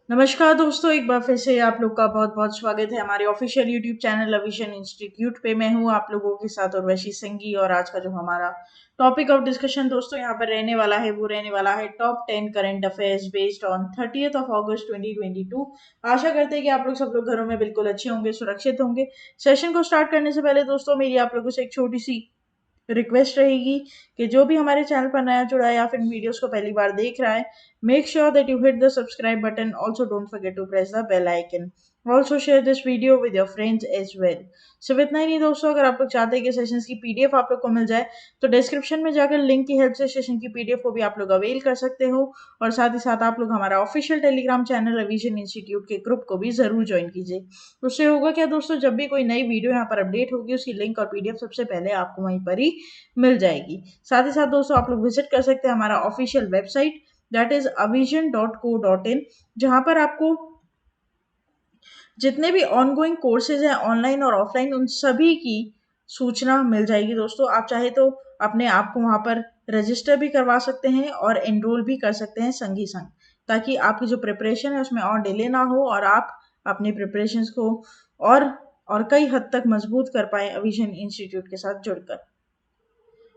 नमस्कार दोस्तों, एक बार फिर से आप लोग का बहुत-बहुत स्वागत है हमारे official YouTube channel Avishan institute पे। मैं हूँ आप लोगों के साथ उर्वशी सिंघी और आज का जो हमारा टॉपिक ऑफ डिस्कशन दोस्तों यहाँ पर रहने वाला है वो रहने वाला है top 10 current affairs based on 30th of अगस्त 2022। आशा करते हैं कि आप लोग सब लोग घरों में बिल्कुल अच्छे होंगे, सुरक्षित होंगे। सेशन को स्टार्ट करने से पहले दोस्तों मेरी आप लोगों से एक छोटी सी रिक्वेस्ट रहेगी कि जो भी हमारे चैनल पर नया जुड़ा है या फिर वीडियोस को पहली बार देख रहा है, make sure that you hit the subscribe button. Also don't forget to press the bell icon. Also share this video with your friends as well. सिर्फ इतना ही नहीं दोस्तों, अगर आप लोग चाहते हैं कि सेशंस की पीडीएफ आप लोग को मिल जाए तो डिस्क्रिप्शन में जाकर लिंक की हेल्प से सेशन की पीडीएफ को भी आप लोग अवेल कर सकते हो। और साथ ही साथ आप लोग हमारा official Telegram channel revision institute के ग्रुप को भी जरूर ज्वाइन कीजिए। उससे होगा क्या दोस्तों, जब भी कोई नई वीडियो यहाँ पर अपडेट होगी उसकी लिंक और पीडीएफ सबसे पहले आपको वहीं पर ही मिल जाएगी। साथ ही साथ दोस्तों आप लोग विजिट कर सकते हैं हमारा official website that is avision.co.in, जहां पर आपको जितने भी ऑनगोइंग कोर्सेज हैं ऑनलाइन और ऑफलाइन उन सभी की सूचना मिल जाएगी। दोस्तों आप चाहे तो अपने आप को वहां पर रजिस्टर भी करवा सकते हैं और एनरोल भी कर सकते हैं संग ही संग, ताकि आपकी जो प्रिपरेशन है उसमें और डिले ना हो और आप अपनी प्रिपरेशंस को और और कई हद तक मजबूत कर पाए अविजन इंस्टीट्यूट के साथ जुड़कर।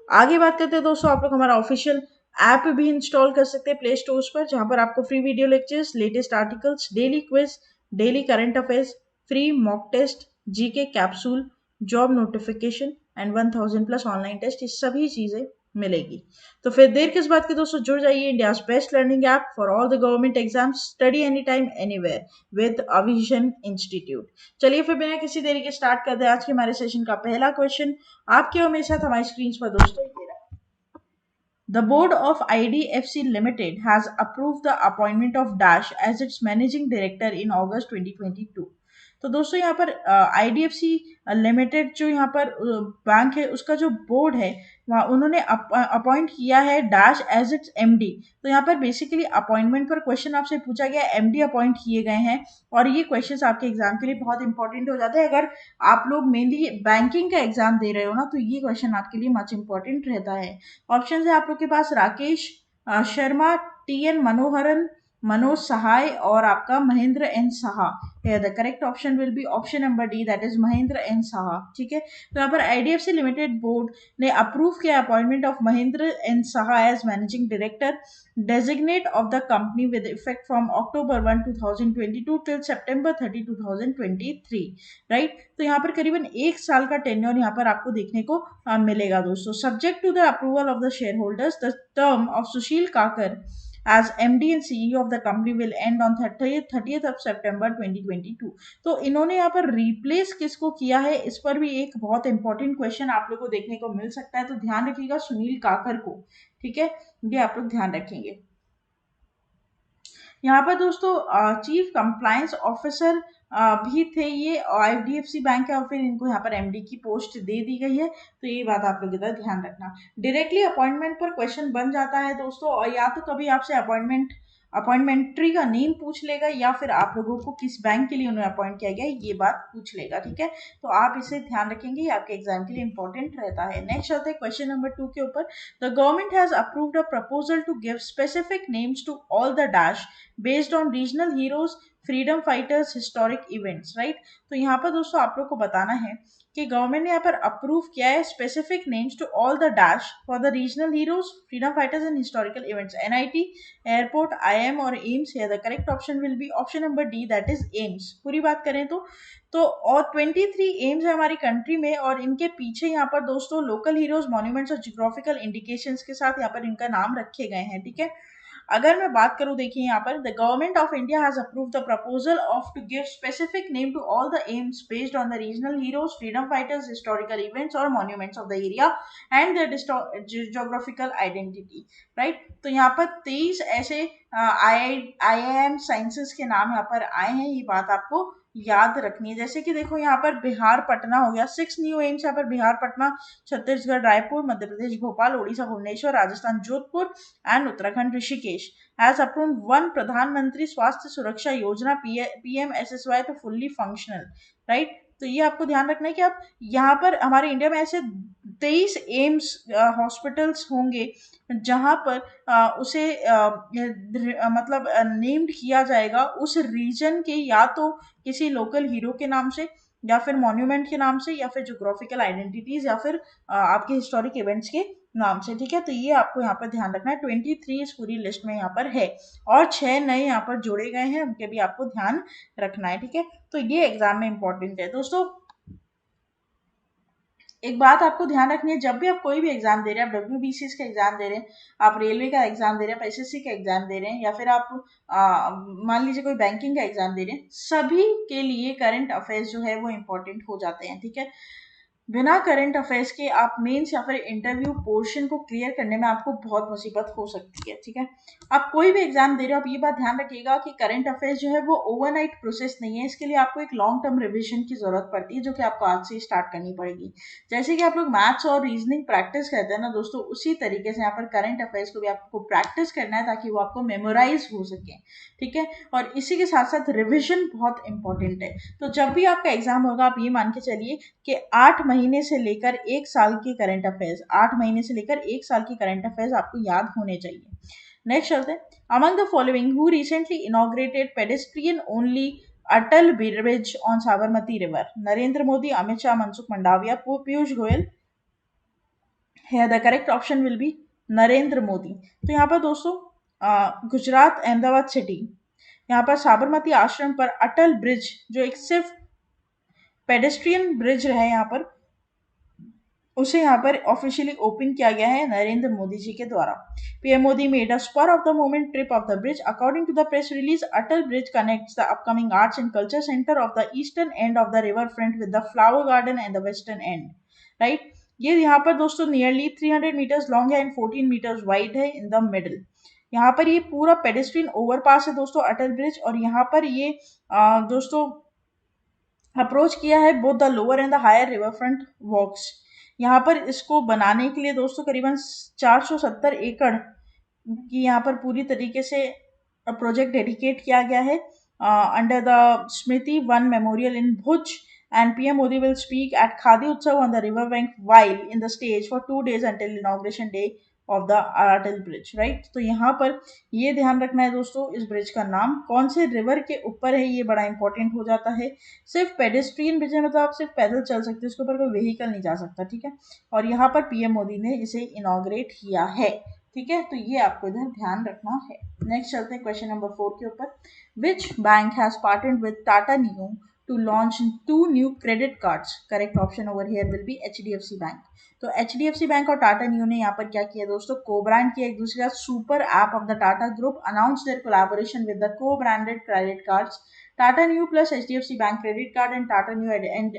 आगे बात करते हैं दोस्तों, आप लोग हमारा ऑफिशियल ऐप भी इंस्टॉल कर सकते हैं प्ले स्टोर्स पर, जहां पर आपको free video lectures, latest articles, daily quiz, daily current affairs, free mock test, GK capsule, job notification and 1000 plus online test, ये सभी चीजें मिलेगी। तो फिर देर किस बात की दोस्तों, जुड़ जाइए India's best learning app for all the government exams. Study any time anywhere with Avision institute. चलिए फिर बिना किसी देरी के स्टार्ट करते हैं आज के हमारे सेशन का पहला क्वेश्चन। आपके और मेरे साथ हमारी स्क्रीन पर दोस्तों ये रहा। The board of IDFC Limited has approved the appointment of Dash as its managing director in August 2022। तो दोस्तों यहाँ पर IDFC लिमिटेड जो यहाँ पर बैंक है उसका जो बोर्ड है वहाँ उन्होंने अपॉइंट किया है डैश एज इट्स एमडी। तो यहाँ पर बेसिकली अपॉइंटमेंट पर क्वेश्चन आपसे पूछा गया, एमडी अपॉइंट किए गए हैं और ये क्वेश्चंस आपके एग्जाम के लिए बहुत इंपॉर्टेंट हो जाते हैं। अगर आप लोग मेनली बैंकिंग का एग्जाम दे रहे हो ना तो ये क्वेश्चन आपके लिए मच इंपॉर्टेंट रहता है। ऑप्शन है आप लोग के पास राकेश शर्मा, टीएन मनोहरन, मनोज सहाय और आपका Mahendra N Saha. The correct option will be option number D that is Mahendra N Saha. ठीक है, तो यहाँ पर आईडीएफसी लिमिटेड बोर्ड ने अप्रूव किया appointment of Mahendra N Saha as managing director designate of the company with effect from October 1 2022 till September 30 2023। Right, तो यहाँ पर करीबन एक साल का टेन्योर यहाँ पर आपको देखने को मिलेगा दोस्तों। Subject to the approval of the share holders, the term of Sushil Kakar as MD and CEO of the company will end on 30th of September 2022। तो इन्होंने यहाँ पर रिप्लेस किसको किया है, इस पर भी एक बहुत इंपॉर्टेंट क्वेश्चन आप लोग को देखने को मिल सकता है, तो ध्यान रखिएगा सुनील काकर को। ठीक है, ये आप लोग ध्यान रखेंगे। यहाँ पर दोस्तों चीफ कंप्लायंस ऑफिसर भी थे ये आईडीएफसी बैंक है और फिर इनको यहाँ पर एमडी की पोस्ट दे दी गई है, तो ये बात आप लोग इधर ध्यान रखना। डायरेक्टली अपॉइंटमेंट पर क्वेश्चन बन जाता है दोस्तों, और या तो कभी आपसे अपॉइंटमेंट्री का नेम पूछ लेगा या फिर आप लोगों को किस बैंक के लिए उन्हें अपॉइंट किया गया ये बात पूछ लेगा। ठीक है, तो आप इसे ध्यान रखेंगे, ये आपके एग्जाम के लिए इंपॉर्टेंट रहता है। नेक्स्ट चलते हैं क्वेश्चन नंबर 2 के ऊपर। The government has approved a proposal to give specific names to all the dash based on regional heroes, freedom fighters, historic events. Right, तो यहाँ पर दोस्तों आप लोग को बताना है कि गवर्नमेंट ने यहाँ पर अप्रूव किया है specific names to all the dash for the regional heroes, freedom fighters and historical events. NIT, airport, IIM और एम्स है। The correct option will be option number D that is AIIMS. पूरी बात करें तो और 23 एम्स है हमारी कंट्री में और इनके पीछे यहाँ पर दोस्तों लोकल हीरोज, मॉन्यूमेंट्स और जियोग्राफिकल इंडिकेशंस के साथ यहाँ पर इनका नाम रखे गए हैं। ठीक है, अगर मैं बात करूं देखिए यहाँ पर the government of India has approved the proposal of to give specific name to all the AIIMS based on the regional heroes, freedom fighters, historical events और monuments of the area and the geographical identity. Right, तो यहाँ पर 23 ऐसे IIM sciences के नाम यहाँ पर आए हैं, ये बात आपको याद रखनी है। जैसे कि देखो यहाँ पर बिहार पटना हो गया, 6 न्यू एम्स यहाँ पर Bihar Patna, Chhattisgarh Raipur, Madhya Pradesh Bhopal, Orissa Bhubaneswar, Rajasthan Jodhpur and Uttarakhand Rishikesh. As approve 1 Pradhan Mantri स्वास्थ्य सुरक्षा योजना PMSSY तो फुल्ली फंक्शनल। राइट, तो ये आपको ध्यान रखना है कि आप यहाँ पर हमारे इंडिया में ऐसे 23 एम्स हॉस्पिटल्स होंगे जहां पर उसे मतलब नेम्ड किया जाएगा उस रीजन के, या तो किसी लोकल हीरो के नाम से, या फिर मॉन्यूमेंट के नाम से, या फिर जोग्राफिकल आइडेंटिटीज, या फिर आपके हिस्टोरिक इवेंट्स के नाम से। ठीक है, तो ये आपको यहाँ पर ध्यान रखना है। 23 इस पूरी लिस्ट में यहाँ पर है, और 6 नए यहाँ पर जोड़े गए हैं, उनके भी आपको ध्यान रखना है। ठीक है, तो ये एग्जाम में इंपॉर्टेंट है दोस्तों। एक बात आपको ध्यान रखनी है, जब भी आप कोई भी एग्जाम दे रहे हैं, आप डब्ल्यूबीसीएस का एग्जाम दे रहे हैं, आप रेलवे का एग्जाम दे रहे हैं, आप एसएससी का एग्जाम दे रहे हैं, या फिर आप मान लीजिए कोई बैंकिंग का एग्जाम दे रहे हैं, सभी के लिए करंट अफेयर्स जो है वो इंपॉर्टेंट हो जाते हैं। ठीक है, बिना करंट अफेयर्स के आप मेंस या फिर इंटरव्यू पोर्शन को क्लियर करने में आपको बहुत मुसीबत हो सकती है। ठीक है, आप कोई भी एग्जाम दे रहे हो, आप ये बात ध्यान रखिएगा कि करंट अफेयर्स जो है वो ओवरनाइट प्रोसेस नहीं है। इसके लिए आपको एक लॉन्ग टर्म रिविजन की जरूरत पड़ती है, जो कि आपको आज से स्टार्ट करनी पड़ेगी। जैसे कि आप लोग मैथ्स और रीजनिंग प्रैक्टिस करते हैं ना दोस्तों, उसी तरीके से यहाँ पर करंट अफेयर्स को भी आपको प्रैक्टिस करना है, ताकि वो आपको मेमोराइज हो सके। ठीक है, और इसी के साथ साथ रिविजन बहुत इंपॉर्टेंट है। तो जब भी आपका एग्जाम होगा, आप ये मान के चलिए कि 8 महीने से लेकर 1 साल की करंट अफेयर्स, 8 महीने से लेकर 1 साल की करंट अफेयर्स आपको याद होने चाहिए। नेक्स्ट चलते हैं। Among the following who recently inaugurated pedestrian only Atal bridge on Sabarmati river? Narendra Modi, Amit Shah, Mansukh Mandaviya, Piyush Goyal. है the correct option will be Narendra Modi. तो यहाँ पर दोस्तों गुजरात अहमदाबाद सिटी, यहाँ पर साबरमती आश्रम पर अटल ब्रिज, जो एक सिर्फ पेडेस्ट्रियन ब्रिज है यहाँ पर, उसे यहाँ पर ऑफिशियली ओपन किया गया है नरेंद्र मोदी जी के द्वारा। PM Modi made a spur of the moment trip of the bridge. According to the press release, Atal bridge connects the upcoming arts and culture centre of the eastern end of the river front with the flower garden and the western end. Right, ये यहाँ पर दोस्तों nearly 300 metres long है and 14 metres wide है in the middle. यहाँ पर ये पूरा पेडेस्ट्रियन ओवरपास है दोस्तों, अटल ब्रिज, और यहाँ पर ये दोस्तों अप्रोच किया है both the lower and the higher river front walks. यहाँ पर इसको बनाने के लिए दोस्तों करीबन 470 एकड़ की यहाँ पर पूरी तरीके से प्रोजेक्ट डेडिकेट किया गया है under the Smriti Van memorial in Bhuj. And PM Modi will speak at Khadi Utsav on the river bank while in the stage for 2 days until inauguration day of the Atal bridge. Right, तो यहाँ पर ये ध्यान रखना है दोस्तों, इस ब्रिज का नाम कौन से रिवर के ऊपर है, ये बड़ा इंपॉर्टेंट हो जाता है। सिर्फ पेडेस्ट्रियन ब्रिज है, मतलब आप सिर्फ पैदल चल सकते हैं, उसके ऊपर कोई व्हीकल नहीं जा सकता। ठीक है, और यहाँ पर पीएम मोदी ने इसे इनॉग्रेट किया है। ठीक है, तो ये आपको इधर ध्यान रखना है। नेक्स्ट चलते हैं क्वेश्चन नंबर 4 के ऊपर। Which bank has partnered with Tata Neu to launch 2 new credit cards? Correct option over here will be HDFC bank. तो एचडीएफसी बैंक और टाटा न्यू ने यहाँ पर क्या किया दोस्तों, को ब्रांड किया एक दूसरे का। Super app of the Tata group announce their collaboration with the co branded credit cards Tata New plus HDFC Bank credit card and Tata New and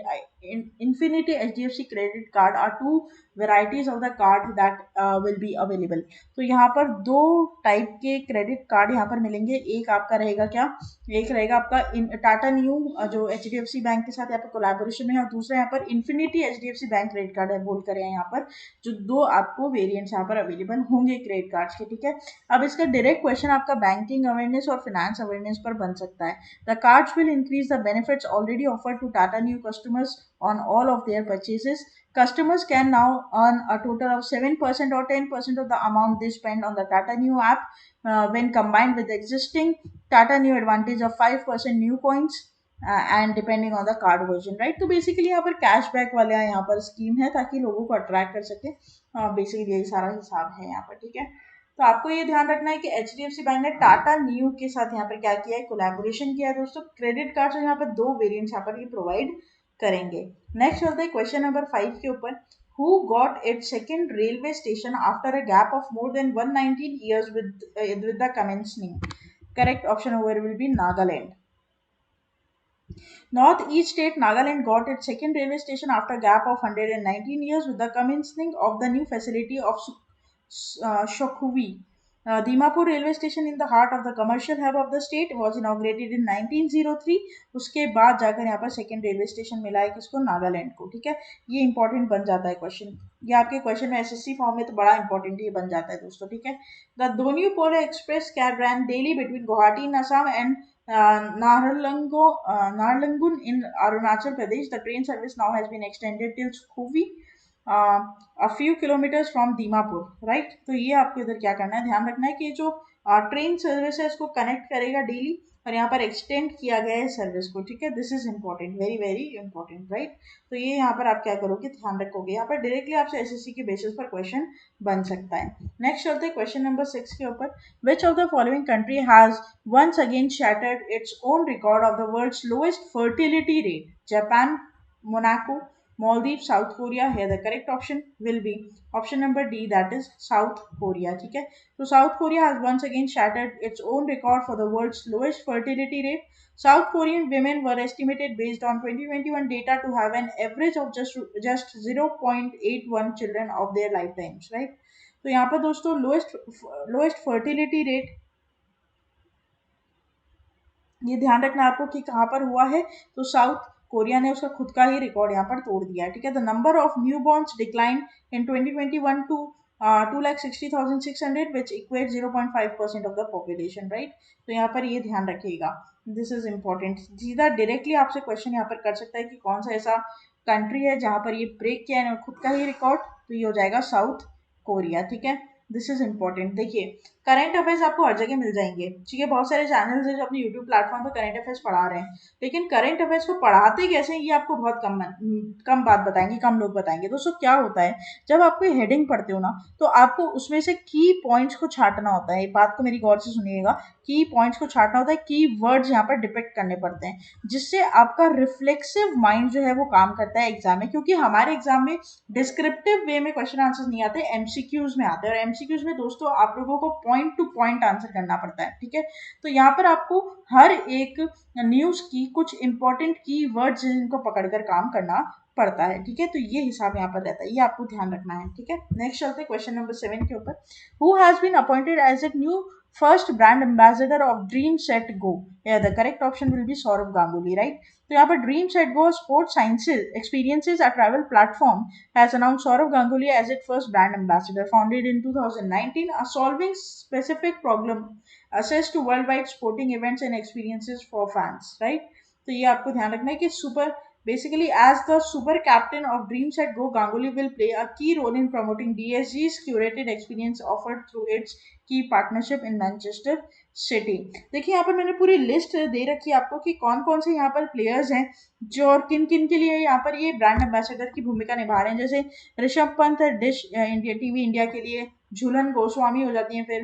Infinity HDFC credit card are two varieties of the card that will be available। तो यहाँ पर दो type के credit card यहाँ पर मिलेंगे। एक आपका रहेगा क्या, एक रहेगा आपका टाटा न्यू जो HDFC बैंक के साथ यहाँ पर कोलैबोरेशन में है, और दूसरा यहाँ पर infinity HDFC bank credit card है बोल कर यहाँ पर, जो दो आपको वेरिएंट्स यहाँ पर अवेलेबल होंगे क्रेडिट कार्ड्स के। ठीक है, अब इसका डायरेक्ट क्वेश्चन आपका बैंकिंग अवेयरनेस और फाइनेंस अवेयरनेस पर बन सकता है। The cards will increase the benefits already offered to Tata New customers on all of their purchases. Customers can now earn a total of 7% or 10% of the amount they spend on the Tata New app when combined with the existing Tata New advantage of 5% new points and depending on the card version, right? तो basically यहाँ पर cashback वाला यहाँ पर scheme है, ताकि लोगों को अट्रैक्ट कर सके। बेसिकली यही सारा हिसाब है यहाँ पर। ठीक है, तो आपको ये ध्यान रखना है कि एचडीएफसी बैंक ने टाटा न्यू के साथ यहाँ पर क्या किया है, कोलैबोरेशन किया है दोस्तों। क्रेडिट कार्ड यहाँ पर दो वेरिएंट्स यहाँ पर ये प्रोवाइड करेंगे। नेक्स्ट चलते हैं क्वेश्चन नंबर 5 के ऊपर। Who got its second railway station after a gap of more than 119 years with the commencing? Correct option over will be Nagaland. Northeast state Nagaland got its second railway station after a gap of 119 years with the commencing of the new facility of Shokhuvi. Dimapur railway station in the heart of the commercial hub of the state was inaugurated in 1903। उसके बाद जाकर यहाँ पर second railway station मिला है किसको, नागालैंड को। ठीक है, ये इंपॉर्टेंट बन जाता है क्वेश्चन, ये आपके क्वेश्चन में एसएससी फॉर्म में तो बड़ा इंपॉर्टेंट ये बन जाता है दोस्तों। ठीक है, the Donyi Polo express cab ran daily between Guwahati in Assam and Naharlangun in Arunachal Pradesh. The train service now has been extended till Sukhumvit a few kilometres from Dimapur, right. तो ये आपको इधर क्या करना है, ध्यान रखना है कि जो ट्रेन सर्विस है इसको कनेक्ट करेगा डेली, और यहाँ पर एक्सटेंड किया गया है सर्विस को, ठीक है। This is important, very very important, right. तो ये यहाँ पर आप क्या करोगे, ध्यान रखोगे। यहाँ पर डायरेक्टली आपसे एसएससी के बेसिस पर क्वेश्चन बन सकता है। नेक्स्ट चलते हैं क्वेश्चन नंबर 6 के ऊपर। Which of the following country has once again shattered its own record of the world's lowest fertility rate? Japan, Monaco, Maldives, South Korea. Here the correct option will be option number D, that is South Korea. ठीक है, so South Korea has once again shattered its own record for the world's lowest fertility rate. South Korean women were estimated based on 2021 data to have an average of just 0.81 children of their lifetimes, right? तो यहाँ पर दोस्तों lowest fertility rate, ये ध्यान रखना आपको कि कहाँ पर हुआ है, तो साउथ कोरिया ने उसका खुद का ही रिकॉर्ड यहाँ पर तोड़ दिया है, ठीक है। The number of new borns decline in 2021 to 2,60,600 which equate 0.5% of the population, right. तो यहाँ पर ये ध्यान रखिएगा, दिस इज इम्पोर्टेंट। सीधा डायरेक्टली आपसे क्वेश्चन यहाँ पर कर सकता है कि कौन सा ऐसा कंट्री है जहाँ पर ये ब्रेक किया है खुद का ही रिकॉर्ड, तो ये हो जाएगा साउथ कोरिया, ठीक है। This is important. देखिए, करंट अफेयर्स आपको हर जगह मिल जाएंगे, ठीक है। बहुत सारे चैनल्स हैं जो अपने यूट्यूब प्लेटफॉर्म पर करंट अफेयर्स पढ़ा रहे हैं, लेकिन करंट अफेयर्स को पढ़ाते कैसे हैं ये आपको बहुत कम बात बताएंगे, कम लोग बताएंगे। दोस्तों क्या होता है, जब आप कोई हेडिंग पढ़ते हो ना, तो आपको उसमें से की पॉइंट्स को छांटना होता है। बात को मेरी गौर से सुनिएगा, की पॉइंट्स को छांटना होता है, की वर्ड्स यहाँ पर डिपेक्ट करने पड़ते हैं, जिससे आपका रिफ्लेक्सिव माइंड जो है वो काम करता है एग्जाम में। क्योंकि हमारे एग्जाम में डिस्क्रिप्टिव वे में क्वेश्चन आंसर नहीं आते, एमसीक्यूज में आते हैं, और एमसीक्यूज में दोस्तों आप लोगों को पॉइंट टू पॉइंट आंसर करना पड़ता है, ठीक है। तो यहाँ पर आपको हर एक न्यूज की कुछ इंपॉर्टेंट की वर्ड्स जिनको पकड़कर काम करना पड़ता है, ठीक है। तो ये हिसाब यहाँ पर रहता है, ये आपको ध्यान रखना है, ठीक है। नेक्स्ट चलते हैं क्वेश्चन नंबर 7 के ऊपर। Who has been appointed as a new first brand ambassador of dream set go? The correct option will be Saurav Ganguly, right. तो यहाँ पर dream set go sports sciences experiences a travel platform has announced Saurav Ganguly as its first brand ambassador. Founded in 2019, a solving specific problem assessed to worldwide sporting events and experiences for fans, right? तो ये आपको ध्यान रखना है कि super basically as the super captain of Dream Set Go, Ganguly will play a key role in promoting DSG's curated experience offered through its key partnership in Manchester City. देखिए यहाँ पर मैंने पूरी लिस्ट दे रखी है आपको कि कौन कौन से यहाँ पर प्लेयर्स हैं जो और किन किन के लिए यहाँ पर ये ब्रांड एम्बेसडर की भूमिका निभा रहे हैं। जैसे Rishabh Pant dish India TV India के लिए, झूलन गोस्वामी हो जाती हैं, फिर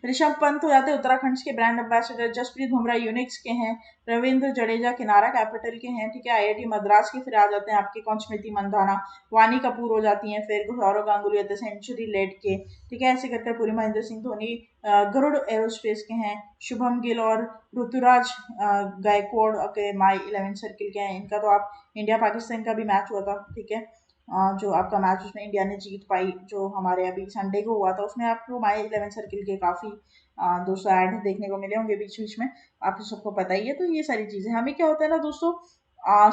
ऋषभ पंत हो जाते हैं उत्तराखंड के ब्रांड एम्बेसडर, जसप्रीत बुमराह यूनिक्स के हैं, रविंद्र जडेजा किनारा कैपिटल के हैं, ठीक है, आईआईटी मद्रास के। फिर आ जाते हैं आपके कौन, स्मृति मंदाना, वानी कपूर हो जाती हैं, फिर सौरव गांगुली होते हैं सेंचुरी लेड के, ठीक है, ऐसे कर पूरी महेंद्र सिंह धोनी गरुड़ एरोस्पेस के हैं, शुभम गिल और ऋतुराज गायकवाड़ के माई 11 सर्किल के हैं। इनका तो आप इंडिया पाकिस्तान का भी मैच हुआ था, ठीक है, जो आपका मैच उसमें इंडिया ने जीत पाई, जो हमारे अभी संडे को हुआ था, उसमें आपको माई 11 सर्किल के काफ़ी दोस्तों ऐड देखने को मिले होंगे बीच बीच में, आपको सबको पता ही है। तो ये सारी चीज़ें हमें क्या होता है ना दोस्तों,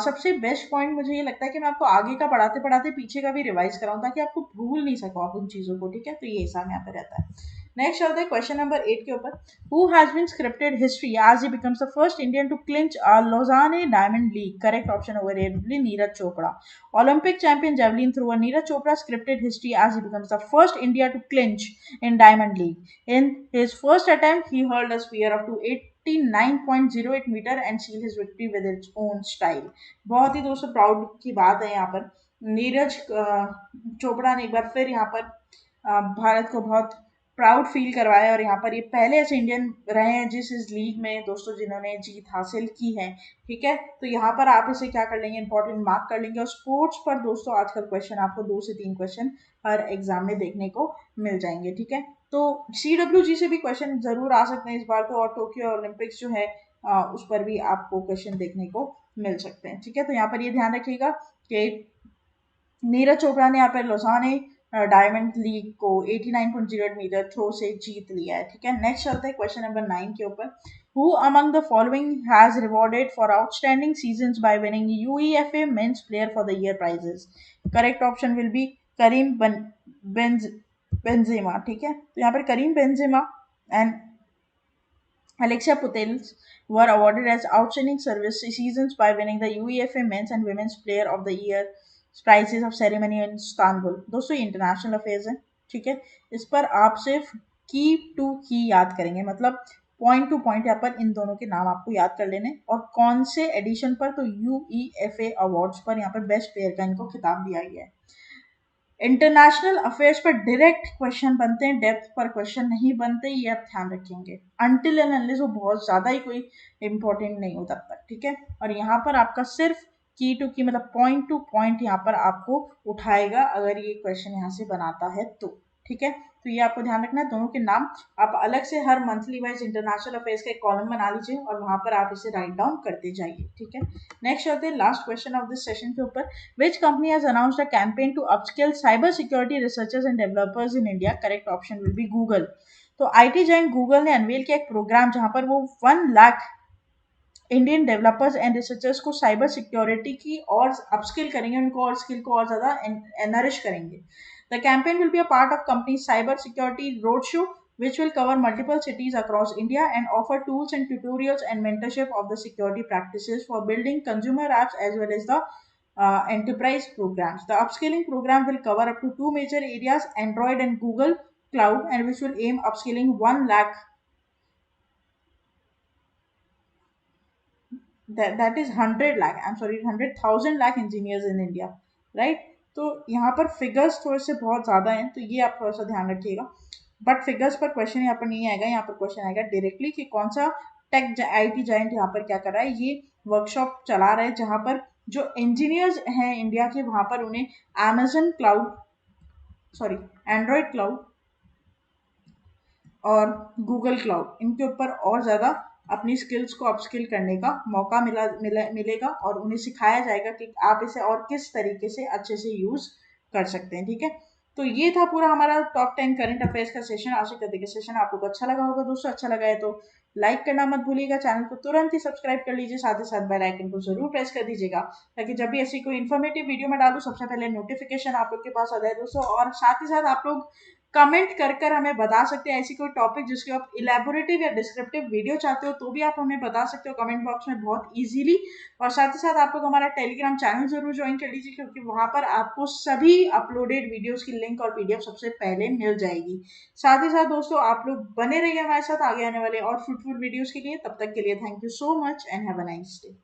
सबसे बेस्ट पॉइंट मुझे ये लगता है कि मैं आपको आगे का पढ़ाते पढ़ाते पीछे का भी रिवाइज कराऊं, ताकि आपको भूल नहीं सको आप उन चीज़ों को, ठीक है। तो ये हिसाब यहाँ पे रहता है। नेक्स्ट चलते हैं क्वेश्चन नंबर 8 के ऊपर। Who has been scripted history as he becomes the first Indian to clinch a Lausanne diamond league? Correct option over here will be Neeraj Chopra. Olympic champion javelin thrower Neeraj Chopra scripted history as he becomes the first India to clinch in Diamond League. In his first attempt, he hurled a spear of 289.08 meter and sealed his victory with its own style. बहुत ही दोस्तों proud की बात है यहाँ पर, नीरज चोपड़ा ने एक बार फिर यहाँ पर भारत को बहुत प्राउड फील करवाया, और यहाँ पर ये पहले ऐसे इंडियन रहे हैं जिस इस लीग में दोस्तों जिन्होंने जीत हासिल की है, ठीक है। तो यहाँ पर आप इसे क्या कर लेंगे, इंपॉर्टेंट मार्क कर लेंगे। और स्पोर्ट्स पर दोस्तों आजकल क्वेश्चन आपको 2 से 3 क्वेश्चन हर एग्जाम में देखने को मिल जाएंगे, ठीक है। तो CWG से भी क्वेश्चन जरूर आ सकते हैं इस बार तो, और टोक्यो ओलंपिक्स जो है उस पर भी आपको क्वेश्चन देखने को मिल सकते हैं, ठीक है। तो यहाँ पर ये ध्यान रखिएगा कि नीरज चोपड़ा ने यहाँ पर लोसाने डायमंड लीग को 89.08 मीटर थ्रो से जीत लिया है, ठीक है। नेक्स्ट चलते हैं क्वेश्चन नंबर 9 के ऊपर। Who among the following has rewarded for outstanding seasons by winning UEFA Men's Player for the Year prizes? Correct option will be Karim Benzema, ठीक है। तो यहाँ पर Karim Benzema and Alexia Putellas were awarded as outstanding service seasons by winning the UEFA Men's and Women's Player of the Year spices of ceremony in Istanbul. दोस्तों ये international affairs है, ठीक है। इस पर आप सिर्फ की टू की याद करेंगे, मतलब पॉइंट टू पॉइंट यहाँ पर इन दोनों के नाम आपको याद कर लेने, और कौन से एडिशन पर, तो UEFA अवार्ड्स पर यहाँ पर बेस्ट प्लेयर का इनको खिताब दिया गया है। इंटरनेशनल अफेयर्स पर डायरेक्ट क्वेश्चन बनते हैं, डेप्थ पर क्वेश्चन नहीं बनते, ये आप ध्यान रखेंगे, अनटिल एंड अनलेस वो बहुत ज़्यादा ही कोई इंपॉर्टेंट नहीं हो तब तक, ठीक है। और यहाँ पर आपका सिर्फ की टू की मतलब पॉइंट टू पॉइंट यहाँ पर आपको उठाएगा अगर ये क्वेश्चन यहाँ से बनाता है तो, ठीक है। तो ये आपको ध्यान रखना है, दोनों के नाम आप अलग से हर मंथली वाइज इंटरनेशनल अफेयर्स का एक कॉलम बना लीजिए और वहां पर आप इसे राइट डाउन करते जाइए, ठीक है। नेक्स्ट चलते हैं last question of this session के ऊपर। Which company has announced a campaign to upskill cybersecurity researchers and developers in India? Correct option will be Google. तो IT जाइंट गूगल ने अनवील किया एक प्रोग्राम जहां पर वो 1 lakh Indian developers and researchers को साइबर सिक्योरिटी की और अपस्किल करेंगे, उनको और स्किल को और ज़्यादा एनरिश करेंगे। The campaign will be a part of company cyber security road show which will cover multiple cities across India and offer tools and tutorials and mentorship of the security practices for building consumer apps as well as the enterprise programs. The upskilling program will cover up to two major areas, Android and Google Cloud, and which will aim upskilling 1 lakh, that is 100 lakh, I'm sorry, 100,000 lakh engineers in India, right? तो यहाँ पर figures थोड़े से बहुत ज़्यादा हैं, तो ये आप थोड़ा सा ध्यान रखिएगा। बट फिगर्स पर क्वेश्चन यहाँ पर नहीं आएगा, यहाँ पर क्वेश्चन आएगा डायरेक्टली कि कौन सा टेक IT जाइंट यहाँ पर क्या कर रहा है। ये वर्कशॉप चला रहा है जहाँ पर जो इंजीनियर्स हैं इंडिया के, वहाँ पर उन्हें Amazon cloud, sorry Android cloud और गूगल क्लाउड, इनके ऊपर और ज़्यादा अपनी स्किल्स को अपस्किल करने का मौका मिलेगा और उन्हें सिखाया जाएगा कि आप इसे और किस तरीके से अच्छे से यूज़ कर सकते हैं, ठीक है। तो ये था पूरा हमारा टॉप 10 करंट अफेयर्स का सेशन। आशा करते हैं कि सेशन आप लोग को अच्छा लगा होगा। दोस्तों अच्छा लगा है तो लाइक करना मत भूलिएगा, चैनल को तुरंत ही सब्सक्राइब कर लीजिए, साथ ही साथ बेल आइकन को जरूर प्रेस कर दीजिएगा ताकि जब भी ऐसी कोई इन्फॉर्मेटिव वीडियो में डालूं सबसे पहले नोटिफिकेशन आप लोग के पास आ जाए दोस्तों। और साथ ही साथ आप लोग कमेंट कर हमें बता सकते हैं ऐसी कोई टॉपिक जिसके आप इलेबोरेटिव या डिस्क्रिप्टिव वीडियो चाहते हो तो भी आप हमें बता सकते हो कमेंट बॉक्स में बहुत इजीली। और साथ ही साथ आप लोग हमारा टेलीग्राम चैनल जरूर ज्वाइन कर लीजिए क्योंकि वहां पर आपको सभी अपलोडेड वीडियोस की लिंक और PDF सबसे पहले मिल जाएगी। साथ ही साथ दोस्तों आप लोग बने रहिए हमारे साथ आगे आने वाले और फ्रूटफुल वीडियोस के लिए। तब तक के लिए thank you so much and have a nice day.